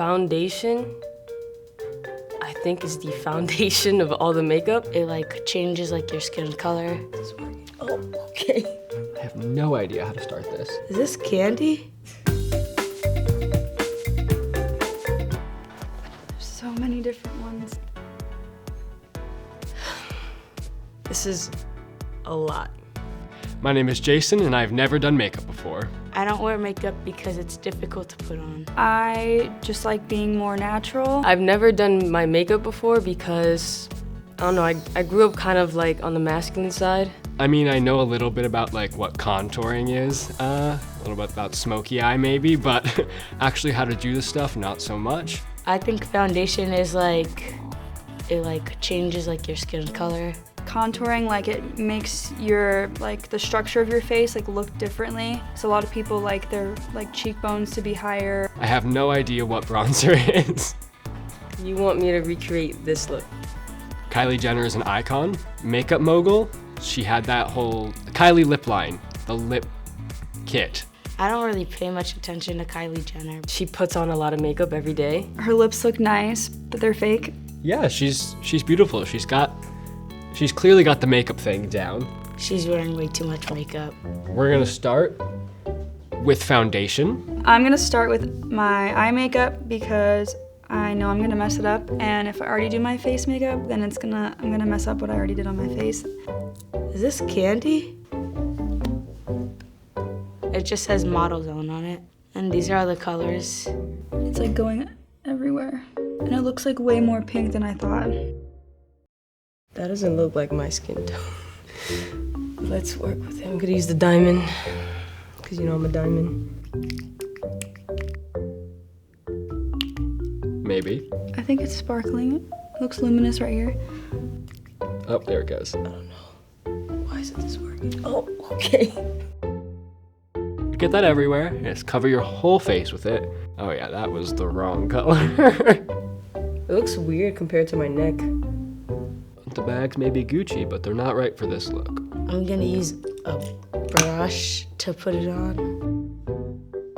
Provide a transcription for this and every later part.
Foundation, I think, is the foundation of all the makeup. It like changes like your skin color. Oh, okay. I have no idea how to start this. Is this candy? There's so many different ones. This is a lot. My name is Jason, and I've never done makeup before. I don't wear makeup because it's difficult to put on. I just like being more natural. I've never done my makeup before because, I don't know, I grew up kind of like on the masculine side. I mean, I know a little bit about like what contouring is, a little bit about smoky eye maybe, but actually how to do this stuff, not so much. I think foundation is like, it like changes like your skin color. Contouring, like it makes your, like the structure of your face like look differently. So a lot of people like their like cheekbones to be higher. I have no idea what bronzer is. You want me to recreate this look? Kylie Jenner is an icon, makeup mogul. She had that whole Kylie lip line, the lip kit. I don't really pay much attention to Kylie Jenner. She puts on a lot of makeup every day. Her lips look nice, but they're fake. Yeah, she's beautiful. She's clearly got the makeup thing down. She's wearing way too much makeup. We're gonna start with foundation. I'm gonna start with my eye makeup because I know I'm gonna mess it up, and if I already do my face makeup, then I'm gonna mess up what I already did on my face. Is this candy? It just says Model Zone on it. And these are all the colors. It's like going everywhere. And it looks like way more pink than I thought. That doesn't look like my skin tone. Let's work with it. I'm gonna use the diamond, because you know I'm a diamond. Maybe. I think it's sparkling. It looks luminous right here. Oh, there it goes. I don't know. Why isn't this working? Oh, okay. Get that everywhere. Just cover your whole face with it. Oh yeah, that was the wrong color. It looks weird compared to my neck. The bags may be Gucci, but they're not right for this look. I'm gonna use a brush to put it on.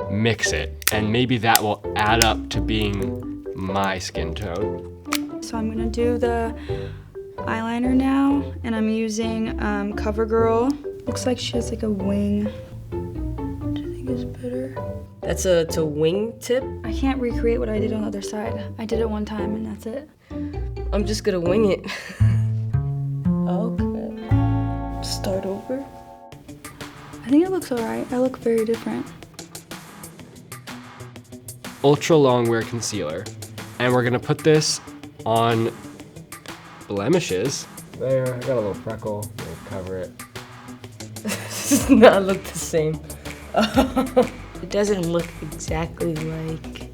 Mix it, and maybe that will add up to being my skin tone. So I'm gonna do the eyeliner now, and I'm using CoverGirl. Looks like she has like a wing, which I think is better. That's a wing tip. I can't recreate what I did on the other side. I did it one time and that's it. I'm just gonna wing it. Okay. Start over. I think it looks alright. I look very different. Ultra long wear concealer. And we're gonna put this on blemishes. There, I got a little freckle. We'll cover it. This does not look the same. It doesn't look exactly like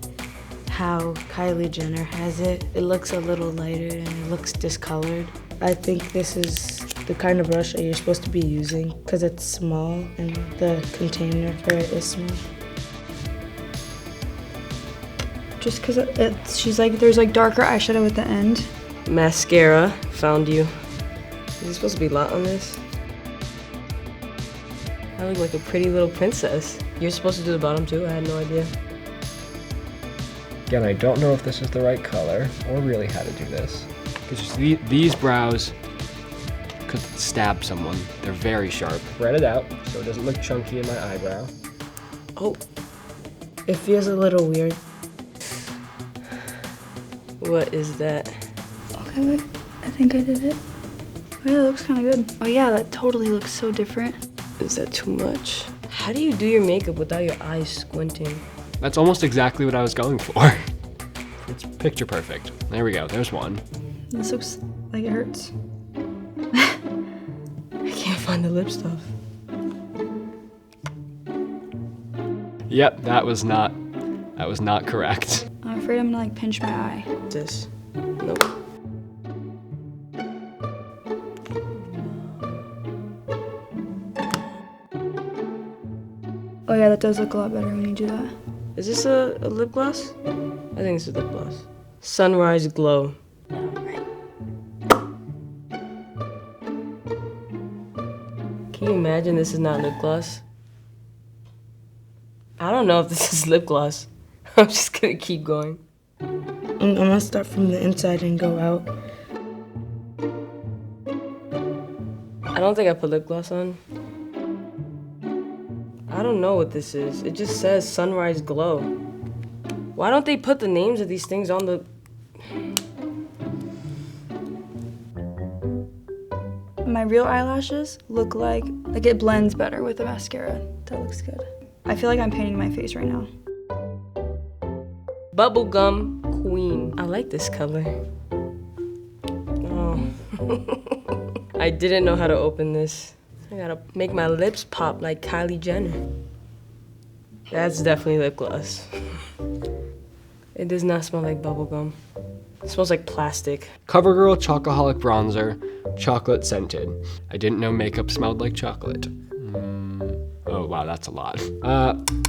how Kylie Jenner has it. It looks a little lighter and it looks discolored. I think this is the kind of brush that you're supposed to be using because it's small and the container for it is small. Just because she's like, there's like darker eyeshadow at the end. Mascara, found you. Is there supposed to be a lot on this? I look like a pretty little princess. You're supposed to do the bottom too? I had no idea. Again, I don't know if this is the right color or really how to do this. Because these brows could stab someone. They're very sharp. Spread it out so it doesn't look chunky in my eyebrow. Oh, it feels a little weird. What is that? Okay, wait. I think I did it. Oh yeah, that looks kind of good. Oh yeah, that totally looks so different. Is that too much? How do you do your makeup without your eyes squinting? That's almost exactly what I was going for. It's picture perfect. There we go, there's one. This looks like it hurts. I can't find the lip stuff. Yep, that was not correct. I'm afraid I'm gonna like pinch my eye. This? Nope. Oh yeah, that does look a lot better when you do that. Is this a lip gloss? I think it's a lip gloss. Sunrise Glow. Can you imagine this is not lip gloss? I don't know if this is lip gloss. I'm just gonna keep going. I'm gonna start from the inside and go out. I don't think I put lip gloss on. I don't know what this is. It just says Sunrise Glow. Why don't they put the names of these things on the... My real eyelashes look like it blends better with the mascara. That looks good. I feel like I'm painting my face right now. Bubblegum Queen. I like this color. Oh. I didn't know how to open this. I gotta make my lips pop like Kylie Jenner. That's definitely lip gloss. It does not smell like bubblegum. It smells like plastic. CoverGirl Chocoholic Bronzer, chocolate scented. I didn't know makeup smelled like chocolate. Oh wow, that's a lot.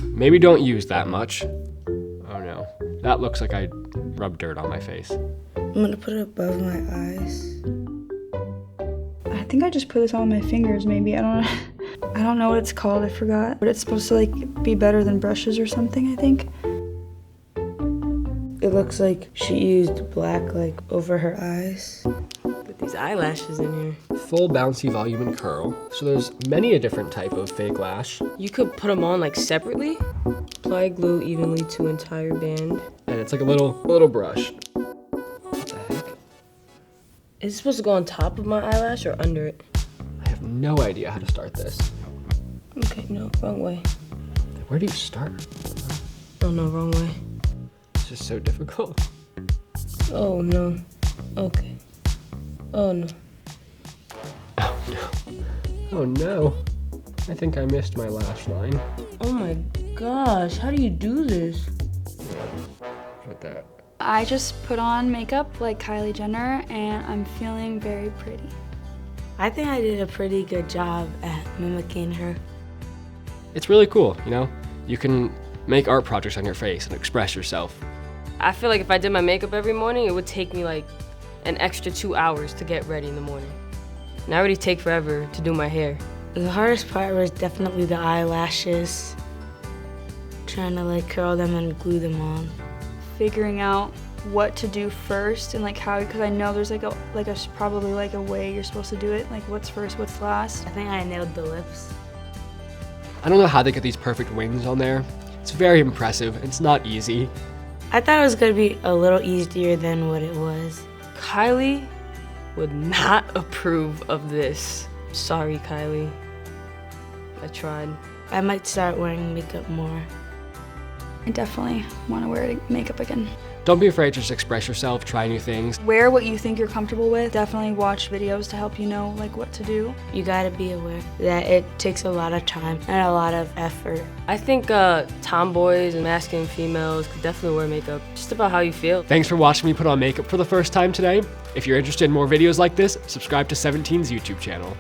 Maybe don't use that much. Oh no, that looks like I rubbed dirt on my face. I'm gonna put it above my eyes. I think I just put this on my fingers maybe. I don't know what it's called, I forgot. But it's supposed to like be better than brushes or something, I think. It looks like she used black like over her eyes. Put these eyelashes in here. Full bouncy volume and curl. So there's many a different type of fake lash. You could put them on like separately. Apply glue evenly to entire band. And it's like a little brush. What the heck? Is it supposed to go on top of my eyelash or under it? I have no idea how to start this. Okay, no, wrong way. Where do you start? Oh no, wrong way. It's just so difficult. Oh no. Okay. Oh no. Oh no. Oh no. I think I missed my lash line. Oh my gosh, how do you do this? With that. I just put on makeup like Kylie Jenner and I'm feeling very pretty. I think I did a pretty good job at mimicking her. It's really cool, you know? You can make art projects on your face and express yourself. I feel like if I did my makeup every morning, it would take me like an extra 2 hours to get ready in the morning. And I already take forever to do my hair. The hardest part was definitely the eyelashes. Trying to like curl them and glue them on. Figuring out what to do first and like how, because I know there's probably like a way you're supposed to do it, like what's first, what's last. I think I nailed the lips. I don't know how they get these perfect wings on there. It's very impressive. It's not easy. I thought it was gonna be a little easier than what it was. Kylie would not approve of this. Sorry, Kylie. I tried. I might start wearing makeup more. I definitely want to wear makeup again. Don't be afraid to just express yourself, try new things. Wear what you think you're comfortable with. Definitely watch videos to help you know like what to do. You gotta be aware that it takes a lot of time and a lot of effort. I think tomboys and masculine females could definitely wear makeup. Just about how you feel. Thanks for watching me put on makeup for the first time today. If you're interested in more videos like this, subscribe to 17's YouTube channel.